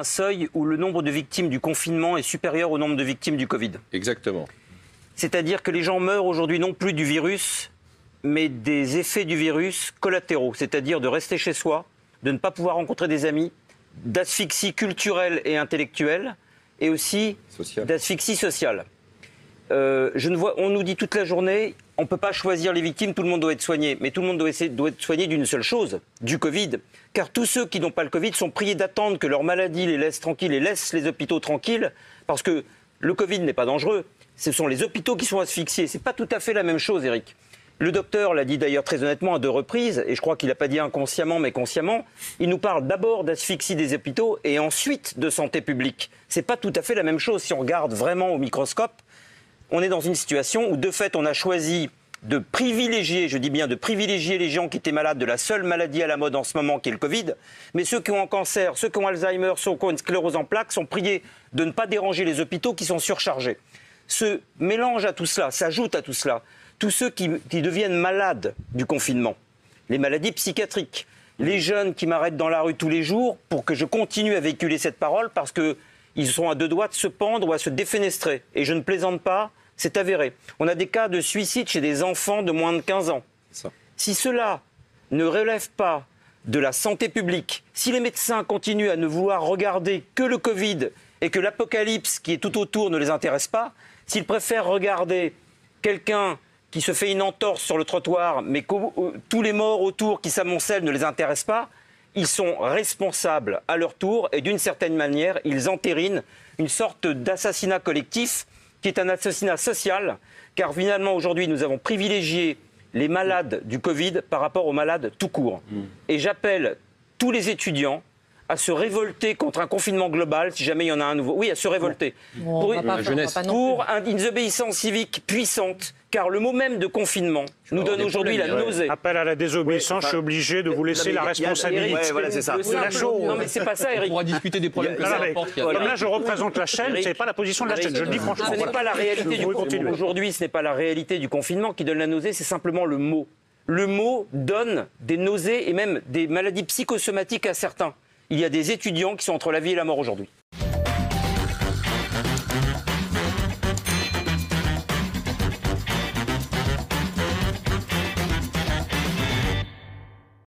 Un seuil où le nombre de victimes du confinement est supérieur au nombre de victimes du Covid. Exactement. C'est-à-dire que les gens meurent aujourd'hui non plus du virus, mais des effets du virus collatéraux, c'est-à-dire de rester chez soi, de ne pas pouvoir rencontrer des amis, d'asphyxie culturelle et intellectuelle, et aussi d'asphyxie sociale. On nous dit toute la journée, on ne peut pas choisir les victimes, tout le monde doit être soigné. Mais tout le monde doit être soigné d'une seule chose, du Covid. Car tous ceux qui n'ont pas le Covid sont priés d'attendre que leur maladie les laisse tranquilles et laisse les hôpitaux tranquilles, parce que le Covid n'est pas dangereux. Ce sont les hôpitaux qui sont asphyxiés. Ce n'est pas tout à fait la même chose, Eric. Le docteur l'a dit d'ailleurs très honnêtement à 2 reprises, et je crois qu'il n'a pas dit inconsciemment mais consciemment, il nous parle d'abord d'asphyxie des hôpitaux et ensuite de santé publique. Ce n'est pas tout à fait la même chose. Si on regarde vraiment au microscope, on est dans une situation où de fait on a choisi de privilégier, je dis bien de privilégier les gens qui étaient malades de la seule maladie à la mode en ce moment qui est le Covid, mais ceux qui ont un cancer, ceux qui ont Alzheimer, ceux qui ont une sclérose en plaques sont priés de ne pas déranger les hôpitaux qui sont surchargés. Ce mélange à tout cela, s'ajoute à tout cela, tous ceux qui deviennent malades du confinement, les maladies psychiatriques, les jeunes qui m'arrêtent dans la rue tous les jours pour que je continue à véhiculer cette parole parce qu'ils sont à 2 doigts de se pendre ou à se défenestrer. Et je ne plaisante pas, c'est avéré. On a des cas de suicide chez des enfants de moins de 15 ans. Si cela ne relève pas de la santé publique, si les médecins continuent à ne vouloir regarder que le Covid et que l'apocalypse qui est tout autour ne les intéresse pas, s'ils préfèrent regarder quelqu'un qui se fait une entorse sur le trottoir, mais que tous les morts autour qui s'amoncellent ne les intéressent pas, ils sont responsables à leur tour et d'une certaine manière, ils entérinent une sorte d'assassinat collectif qui est un assassinat social, car finalement aujourd'hui nous avons privilégié les malades du Covid par rapport aux malades tout court. Et j'appelle tous les étudiants à se révolter contre un confinement global, si jamais il y en a un nouveau. Oui, à se révolter. Pour une désobéissance civique puissante, car le mot même de confinement nous donne aujourd'hui la nausée. Appel à la désobéissance, je suis obligé de vous laisser la responsabilité. Voilà, c'est ça. Non, mais c'est pas ça, Eric. On pourra discuter des problèmes que ça apporte. Comme là, je représente la chaîne, ce n'est pas la position de la chaîne, je le dis franchement. Ce n'est pas la réalité du confinement. Aujourd'hui, ce n'est pas la réalité du confinement qui donne la nausée, c'est simplement le mot. Le mot donne des nausées et même des maladies psychosomatiques à certains. Il y a des étudiants qui sont entre la vie et la mort aujourd'hui.